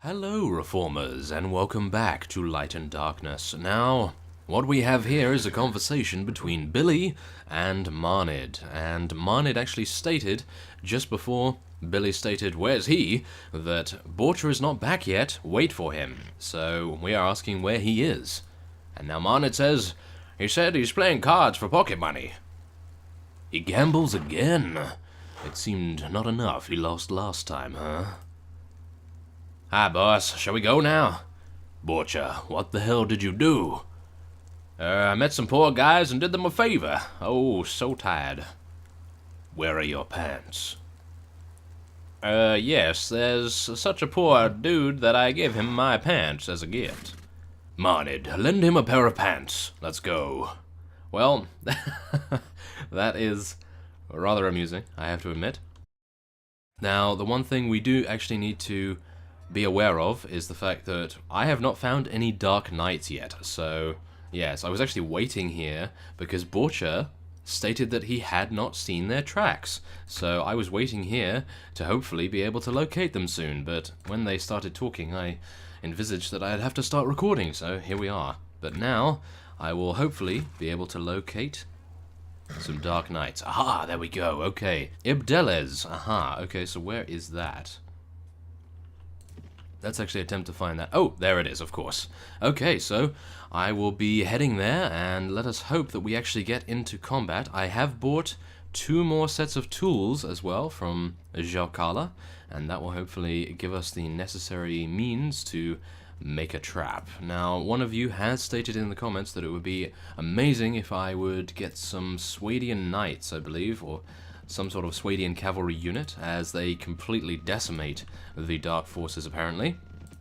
Hello, Reformers, and welcome back to Light and Darkness. Now, what we have here is a conversation between Billy and Marnid, and Marnid actually stated, just before Billy stated, where's he, that Borcher is not back yet, wait for him. So, we are asking where he is. And now Marnid says, he said he's playing cards for pocket money. He gambles again. It seemed not enough he lost last time, huh? Hi, boss. Shall we go now? Borcher, what the hell did you do? I met some poor guys and did them a favor. Oh, so tired. Where are your pants? Yes, there's such a poor dude that I gave him my pants as a gift. Marnid, lend him a pair of pants. Let's go. Well, that is rather amusing, I have to admit. Now, the one thing we do actually need to be aware of is the fact that I have not found any Dark Knights yet. So, yes, I was actually waiting here because Borcher stated that he had not seen their tracks. So I was waiting here to hopefully be able to locate them soon, but when they started talking, I envisaged that I'd have to start recording, so here we are. But now, I will hopefully be able to locate some Dark Knights. Aha, there we go, okay. Ibdeles, aha, okay, so where is that? Let's actually attempt to find that. Oh, there it is, of course. Okay, so I will be heading there, and let us hope that we actually get into combat. I have bought 2 more sets of tools as well from Jalkala, and that will hopefully give us the necessary means to make a trap. Now, one of you has stated in the comments that it would be amazing if I would get some Swadian Knights, I believe, or some sort of Swadian cavalry unit, as they completely decimate the Dark Forces apparently.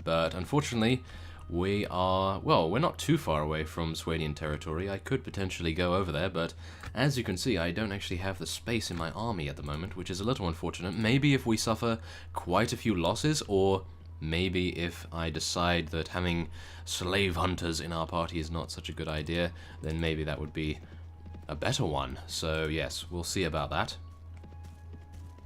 But unfortunately, we are, well, we're not too far away from Swadian territory. I could potentially go over there, but as you can see, I don't actually have the space in my army at the moment, which is a little unfortunate. Maybe if we suffer quite a few losses, or maybe if I decide that having slave hunters in our party is not such a good idea, then maybe that would be a better one. So yes, we'll see about that.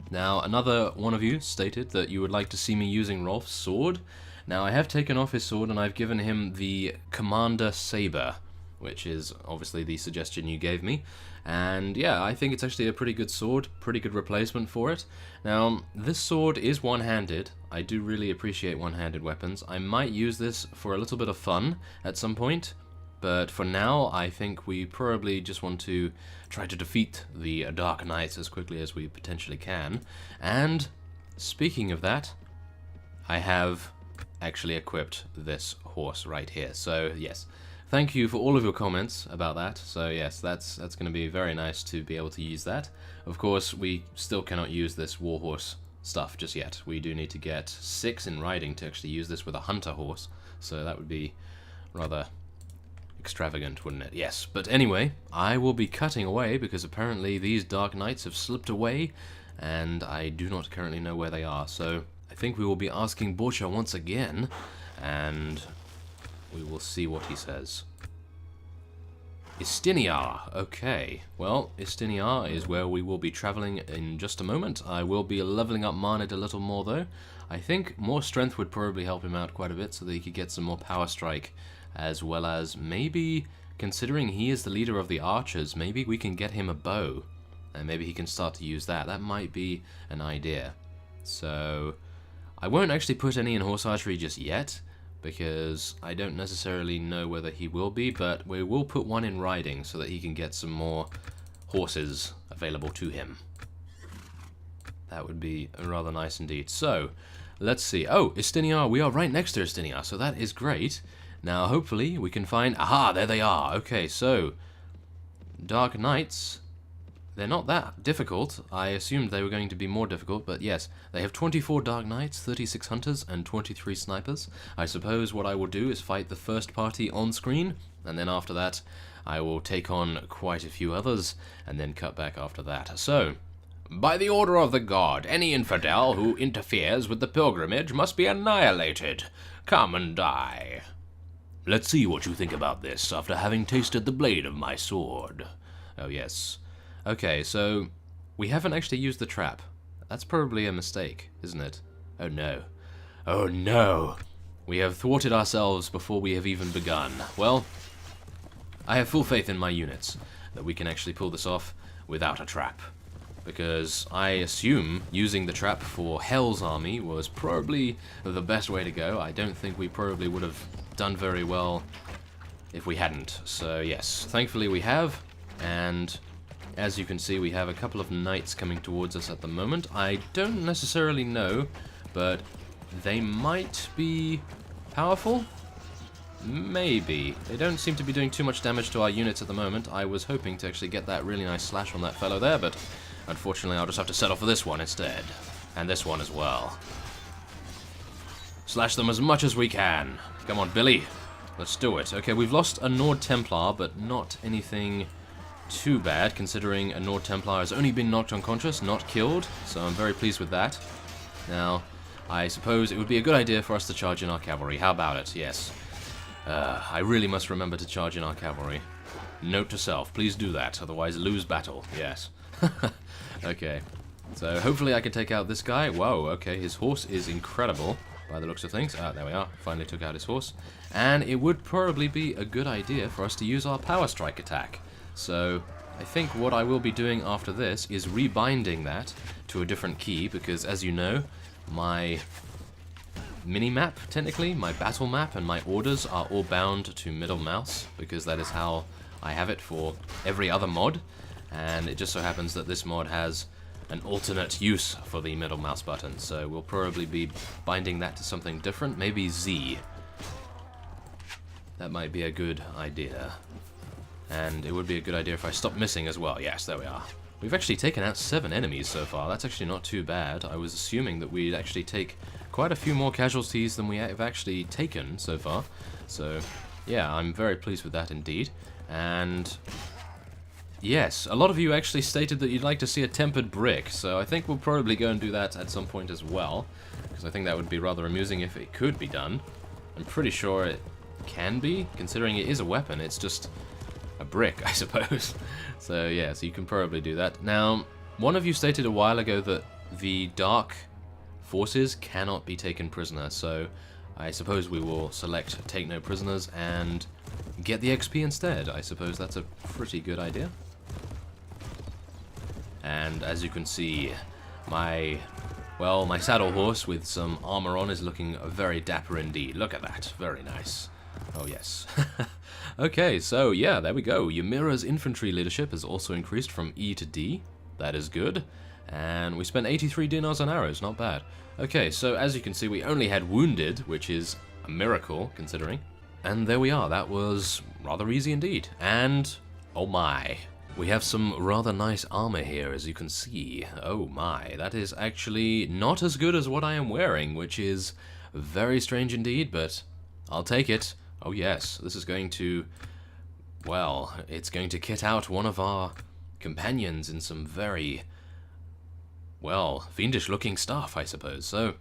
Now, another one of you stated that you would like to see me using Rolf's sword. Now, I have taken off his sword and I've given him the Commander Saber, which is obviously the suggestion you gave me. And yeah, I think it's actually a pretty good sword, pretty good replacement for it. Now, this sword is one-handed. I do really appreciate one-handed weapons. I might use this for a little bit of fun at some point. But for now, I think we probably just want to try to defeat the Dark Knights as quickly as we potentially can. And speaking of that, I have actually equipped this horse right here. So yes, thank you for all of your comments about that. So yes, that's going to be very nice to be able to use that. Of course, we still cannot use this warhorse stuff just yet. We do need to get 6 in riding to actually use this with a hunter horse. So that would be rather extravagant, wouldn't it? Yes, but anyway, I will be cutting away because apparently these Dark Knights have slipped away and I do not currently know where they are. So I think we will be asking Borcher once again and we will see what he says. Istiniar, okay. Well, Istiniar is where we will be traveling in just a moment. I will be leveling up Marnid a little more though. I think more strength would probably help him out quite a bit so that he could get some more power strike, as well as maybe, considering he is the leader of the archers, maybe we can get him a bow, and maybe he can start to use that. That might be an idea. So, I won't actually put any in horse archery just yet, because I don't necessarily know whether he will be, but we will put one in riding so that he can get some more horses available to him. That would be rather nice indeed. So, let's see. Oh, Istiniar, we are right next to Istiniar, so that is great. Now, hopefully, we can find... Aha, there they are. Okay, so, Dark Knights, they're not that difficult. I assumed they were going to be more difficult, but yes, they have 24 Dark Knights, 36 Hunters, and 23 Snipers. I suppose what I will do is fight the first party on screen, and then after that, I will take on quite a few others, and then cut back after that. So, by the order of the god, any infidel who interferes with the pilgrimage must be annihilated. Come and die. Let's see what you think about this after having tasted the blade of my sword. Oh yes. Okay, so we haven't actually used the trap. That's probably a mistake, isn't it? Oh no. Oh no! We have thwarted ourselves before we have even begun. Well, I have full faith in my units that we can actually pull this off without a trap. Because I assume using the trap for Hell's army was probably the best way to go. I don't think we probably would have done very well if we hadn't. So yes, thankfully we have, and as you can see we have a couple of knights coming towards us at the moment. I don't necessarily know, but they might be powerful? Maybe. They don't seem to be doing too much damage to our units at the moment. I was hoping to actually get that really nice slash on that fellow there, but unfortunately I'll just have to settle for this one instead. And this one as well. Slash them as much as we can. Come on, Billy. Let's do it. Okay, we've lost a Nord Templar, but not anything too bad, considering a Nord Templar has only been knocked unconscious, not killed, so I'm very pleased with that. Now, I suppose it would be a good idea for us to charge in our cavalry. How about it? Yes. I really must remember to charge in our cavalry. Note to self, please do that, otherwise lose battle. Yes. Okay. So hopefully I can take out this guy. Whoa, okay, his horse is incredible by the looks of things. Ah, there we are. Finally took out his horse. And it would probably be a good idea for us to use our power strike attack. So I think what I will be doing after this is rebinding that to a different key, because as you know, my mini-map, technically, my battle map and my orders are all bound to middle mouse, because that is how I have it for every other mod, and it just so happens that this mod has an alternate use for the middle mouse button, so we'll probably be binding that to something different, maybe Z. That might be a good idea. And it would be a good idea if I stopped missing as well. Yes, there we are. We've actually taken out 7 enemies so far. That's actually not too bad. I was assuming that we'd actually take quite a few more casualties than we have actually taken so far. So, yeah, I'm very pleased with that indeed. And yes, a lot of you actually stated that you'd like to see a tempered brick, so I think we'll probably go and do that at some point as well, because I think that would be rather amusing if it could be done. I'm pretty sure it can be, considering it is a weapon. It's just a brick, I suppose. So yeah, so you can probably do that. Now, one of you stated a while ago that the dark forces cannot be taken prisoner, so I suppose we will select take no prisoners and get the XP instead. I suppose that's a pretty good idea. And as you can see, my saddle horse with some armor on is looking very dapper indeed. Look at that, very nice. Oh yes. Okay, so yeah, there we go. Ymira's infantry leadership has also increased from E to D. That is good. And we spent 83 dinars on arrows, not bad. Okay, so as you can see, we only had wounded, which is a miracle, considering. And there we are, that was rather easy indeed. And, oh my, we have some rather nice armor here, as you can see. Oh my, that is actually not as good as what I am wearing, which is very strange indeed, but I'll take it. Oh yes, this is going to, well, it's going to kit out one of our companions in some very, well, fiendish looking stuff, I suppose. So,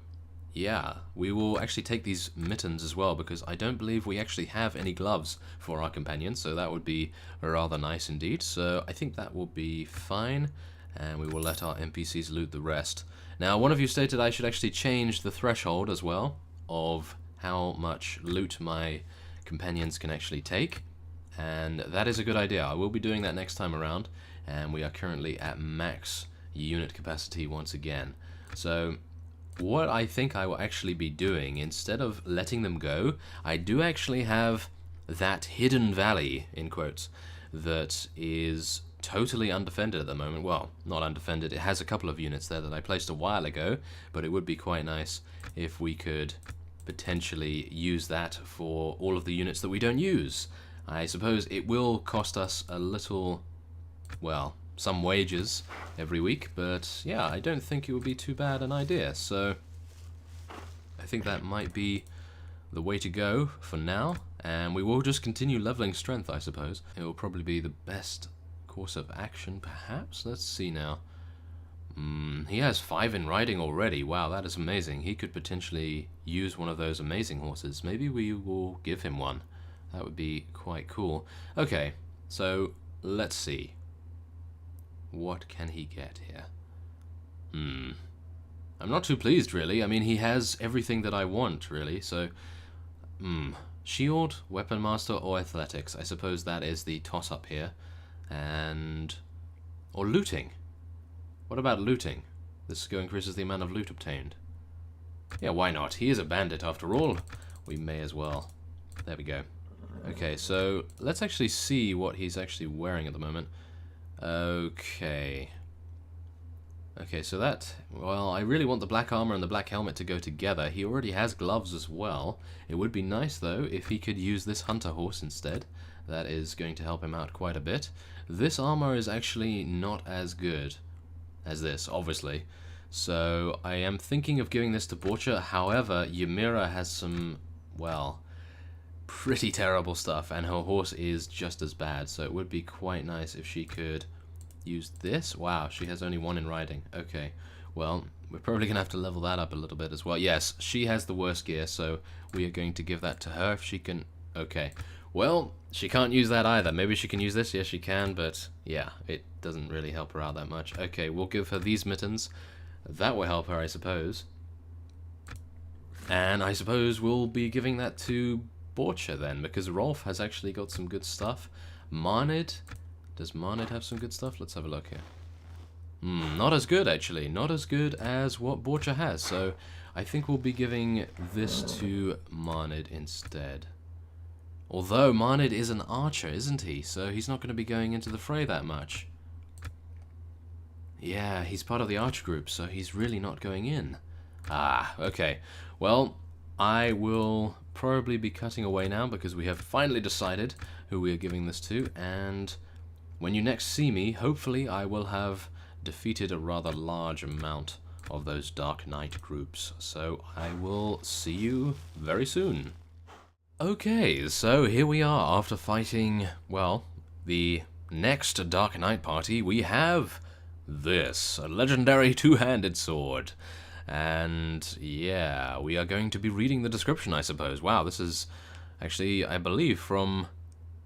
yeah, we will actually take these mittens as well, because I don't believe we actually have any gloves for our companions, so that would be rather nice indeed. So I think that will be fine, and we will let our NPCs loot the rest. Now, one of you stated I should actually change the threshold as well of how much loot my companions can actually take, and that is a good idea. I will be doing that next time around, and we are currently at max unit capacity once again. So what I think I will actually be doing, instead of letting them go, I do actually have that hidden valley, in quotes, that is totally undefended at the moment. Well, not undefended, it has a couple of units there that I placed a while ago, but it would be quite nice if we could potentially use that for all of the units that we don't use. I suppose it will cost us a little, well, some wages every week, but yeah, I don't think it would be too bad an idea, so I think that might be the way to go for now, and we will just continue leveling strength, I suppose. It will probably be the best course of action, perhaps? Let's see now. He has 5 in riding already. Wow, that is amazing. He could potentially use one of those amazing horses. Maybe we will give him one. That would be quite cool. Okay, so let's see. What can he get here? I'm not too pleased, really. I mean, he has everything that I want, really, so... Shield, Weapon Master, or Athletics? I suppose that is the toss-up here. And... or looting. What about looting? This increases the amount of loot obtained. Yeah, why not? He is a bandit, after all. We may as well. There we go. Okay, so let's actually see what he's actually wearing at the moment. Okay. Okay, so that... well, I really want the black armor and the black helmet to go together. He already has gloves as well. It would be nice, though, if he could use this hunter horse instead. That is going to help him out quite a bit. This armor is actually not as good as this, obviously. So I am thinking of giving this to Borcha. However, Ymira has some, well, pretty terrible stuff, and her horse is just as bad. So it would be quite nice if she could use this. Wow, she has only 1 in riding. Okay, well, we're probably going to have to level that up a little bit as well. Yes, she has the worst gear, so we are going to give that to her if she can... okay. Well, she can't use that either. Maybe she can use this. Yes, she can, but yeah, it doesn't really help her out that much. Okay, we'll give her these mittens. That will help her, I suppose. And I suppose we'll be giving that to Borcha then, because Rolf has actually got some good stuff. Marnid. Does Marnid have some good stuff? Let's have a look here. Not as good, actually. Not as good as what Borcha has. So I think we'll be giving this to Marnid instead. Although Marnid is an archer, isn't he? So he's not going to be going into the fray that much. Yeah, he's part of the archer group, so he's really not going in. Ah, okay. Well, I will probably be cutting away now because we have finally decided who we are giving this to, and when you next see me, hopefully I will have defeated a rather large amount of those Dark Knight groups. So I will see you very soon. Okay, so here we are after fighting, well, the next Dark Knight party. We have this, a legendary two-handed sword. And yeah, we are going to be reading the description, I suppose. Wow, this is actually, I believe, from,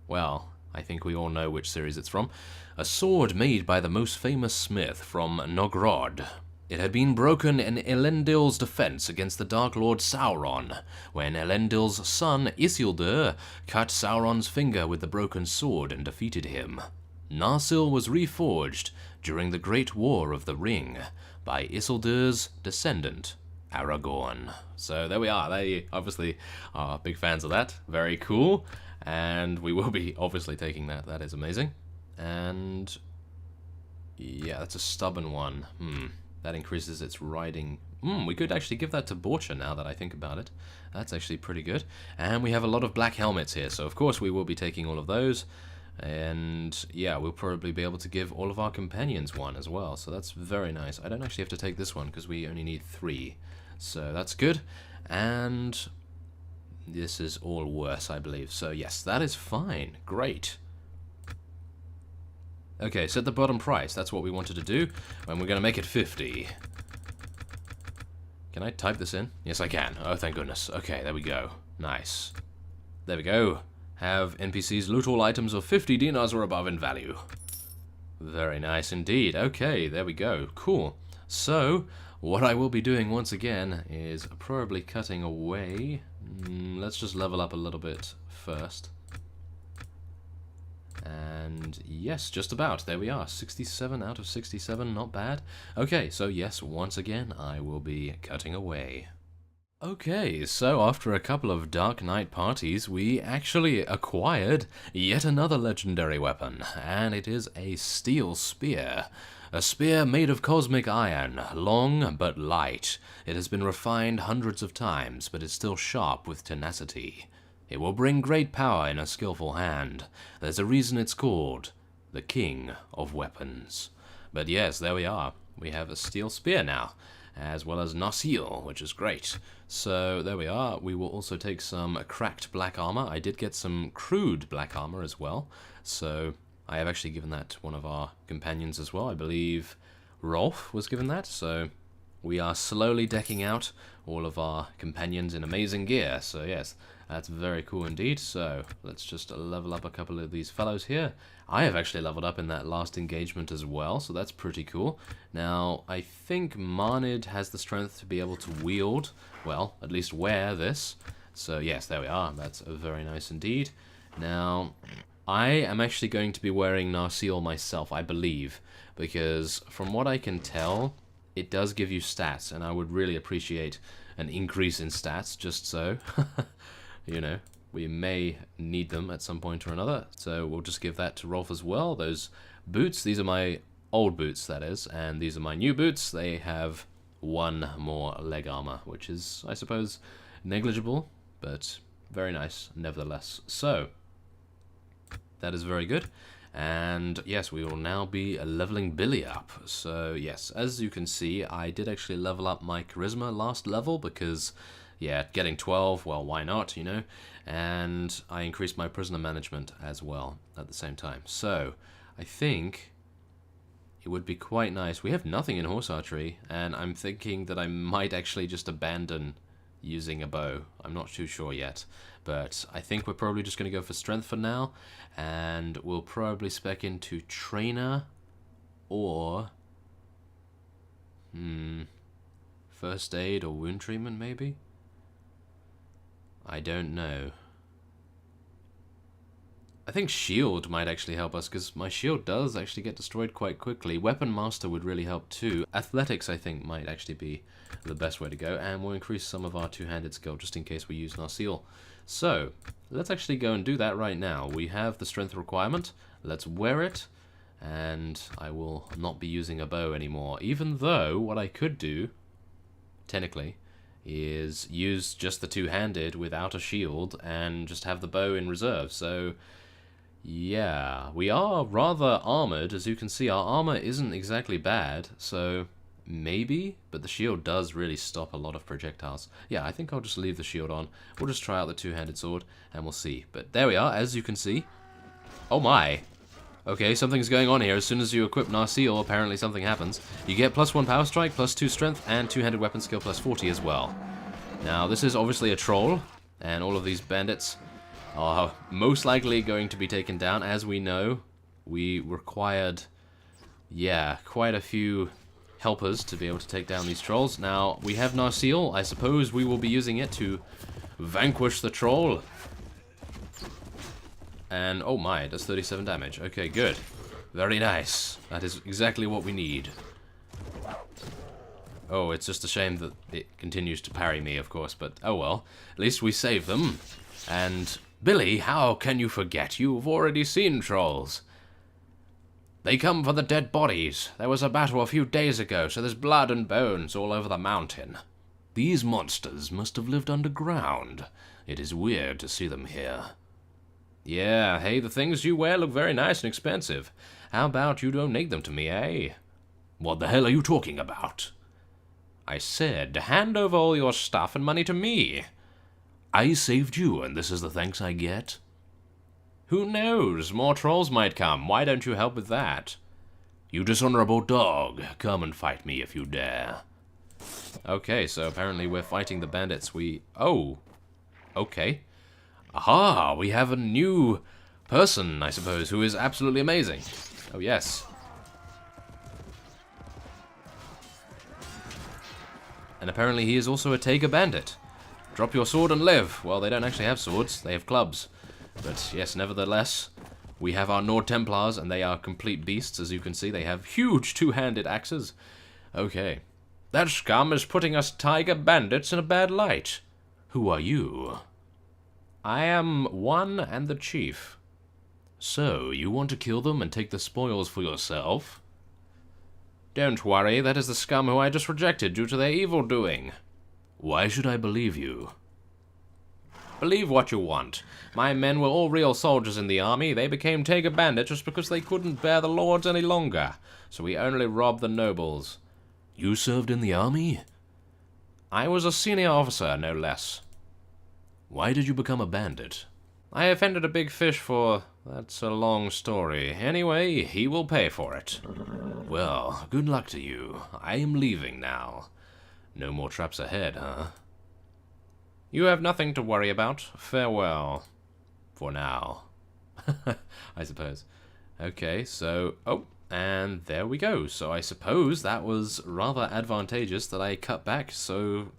well, I think we all know which series it's from. A sword made by the most famous smith from Nogrod. It had been broken in Elendil's defense against the Dark Lord Sauron, when Elendil's son Isildur cut Sauron's finger with the broken sword and defeated him. Narsil was reforged during the Great War of the Ring by Isildur's descendant, Aragorn. So there we are. They obviously are big fans of that. Very cool. And we will be obviously taking that. That is amazing. And yeah, that's a stubborn one. That increases its riding. We could actually give that to Borcha now that I think about it. That's actually pretty good. And we have a lot of black helmets here, so of course we will be taking all of those. And yeah, we'll probably be able to give all of our companions one as well, so that's very nice. I don't actually have to take this one because we only need 3. So that's good. And this is all worse, I believe. So yes, that is fine. Great. Okay, set the bottom price. That's what we wanted to do. And we're going to make it 50. Can I type this in? Yes, I can. Oh, thank goodness. Okay, there we go. Nice. There we go. Have NPCs loot all items of 50 dinars or above in value. Very nice indeed. Okay, there we go. Cool. So, what I will be doing once again is probably cutting away. Let's just level up a little bit first. And yes, just about. There we are. 67 out of 67. Not bad. Okay, so yes, once again, I will be cutting away. Okay, so after a couple of Dark Knight parties, we actually acquired yet another legendary weapon, and it is a steel spear. A spear made of cosmic iron, long but light. It has been refined hundreds of times, but is still sharp with tenacity. It will bring great power in a skillful hand. There's a reason it's called the King of Weapons. But yes, there we are. We have a steel spear now, as well as Narsil, which is great. So there we are. We will also take some cracked black armor. I did get some crude black armor as well, so I have actually given that to one of our companions as well. I believe Rolf was given that, so we are slowly decking out all of our companions in amazing gear. So yes, that's very cool indeed. So let's just level up a couple of these fellows here. I have actually leveled up in that last engagement as well, so that's pretty cool. Now, I think Marnid has the strength to be able to wield, well, at least wear this. So yes, there we are. That's very nice indeed. Now, I am actually going to be wearing Narsil myself, I believe, because from what I can tell, it does give you stats, and I would really appreciate an increase in stats, just so. You know, we may need them at some point or another, so we'll just give that to Rolf as well. Those boots, these are my old boots, that is, and these are my new boots. They have 1 more leg armor, which is, I suppose, negligible, but very nice nevertheless. So, that is very good. And yes, we will now be leveling Billy up. So yes, as you can see, I did actually level up my charisma last level because, yeah, getting 12, well, why not, you know? And I increased my prisoner management as well at the same time. So I think it would be quite nice. We have nothing in horse archery, and I'm thinking that I might actually just abandon using a bow. I'm not too sure yet, but I think we're probably just going to go for strength for now, and we'll probably spec into trainer or first aid or wound treatment maybe. I don't know. I think shield might actually help us, because my shield does actually get destroyed quite quickly. Weapon master would really help too. Athletics, I think, might actually be the best way to go, and we'll increase some of our two-handed skill just in case we use Narsil. So, let's actually go and do that right now. We have the strength requirement. Let's wear it, and I will not be using a bow anymore, even though what I could do, technically, is use just the two-handed without a shield and just have the bow in reserve. So yeah, we are rather armored. As you can see, our armor isn't exactly bad, so maybe, but the shield does really stop a lot of projectiles. Yeah, I think I'll just leave the shield on. We'll just try out the two-handed sword and we'll see. But there we are, as you can see. Oh my. Okay, something's going on here. As soon as you equip Narsil, apparently something happens. You get +1 power strike, +2 strength, and two-handed weapon skill +40 as well. Now, this is obviously a troll, and all of these bandits are most likely going to be taken down. As we know, we required, yeah, quite a few helpers to be able to take down these trolls. Now, we have Narsil. I suppose we will be using it to vanquish the troll. And, oh my, it does 37 damage. Okay, good. Very nice. That is exactly what we need. Oh, it's just a shame that it continues to parry me, of course, but oh well. At least we saved them. And, Billy, how can you forget? You've already seen trolls. They come for the dead bodies. There was a battle a few days ago, so there's blood and bones all over the mountain. These monsters must have lived underground. It is weird to see them here. Yeah, hey, the things you wear look very nice and expensive. How about you donate them to me, eh? What the hell are you talking about? I said, hand over all your stuff and money to me. I saved you, and this is the thanks I get? Who knows? More trolls might come. Why don't you help with that? You dishonorable dog. Come and fight me if you dare. Okay, so apparently we're fighting the bandits. Oh. Okay. Aha, we have a new person, I suppose, who is absolutely amazing. Oh, yes. And apparently he is also a Taiga bandit. Drop your sword and live. Well, they don't actually have swords, they have clubs. But yes, nevertheless, we have our Nord Templars, and they are complete beasts, as you can see. They have huge two-handed axes. Okay. That scum is putting us Taiga bandits in a bad light. Who are you? I am one and the chief. So, you want to kill them and take the spoils for yourself? Don't worry, that is the scum who I just rejected due to their evil doing. Why should I believe you? Believe what you want. My men were all real soldiers in the army. They became Taiga bandits just because they couldn't bear the lords any longer. So we only robbed the nobles. You served in the army? I was a senior officer, no less. Why did you become a bandit? I offended a big fish for That's a long story. Anyway, he will pay for it. Well, good luck to you. I am leaving now. No more traps ahead, huh? You have nothing to worry about. Farewell. For now. I suppose. Okay, so... Oh, and there we go. So I suppose that was rather advantageous that I cut back so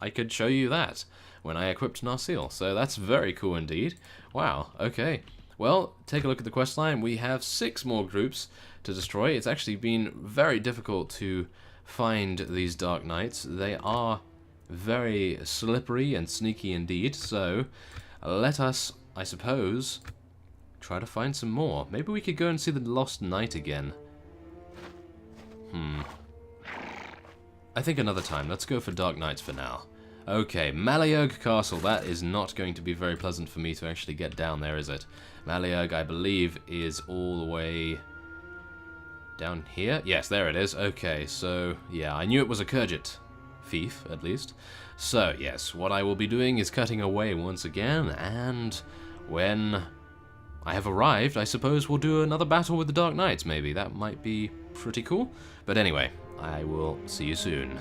I could show you that when I equipped Narsil. So that's very cool indeed. Wow, okay. Well, take a look at the questline. We have 6 more groups to destroy. It's actually been very difficult to find these Dark Knights. They are very slippery and sneaky indeed. So let us, I suppose, try to find some more. Maybe we could go and see the Lost Knight again. I think another time. Let's go for Dark Knights for now. Okay, Maliag Castle. That is not going to be very pleasant for me to actually get down there, is it? Maliag, I believe, is all the way down here. Yes, there it is. Okay, so, yeah, I knew it was a Kurgit thief, at least. So, yes, what I will be doing is cutting away once again, and when I have arrived, I suppose we'll do another battle with the Dark Knights, maybe. That might be pretty cool. But anyway, I will see you soon.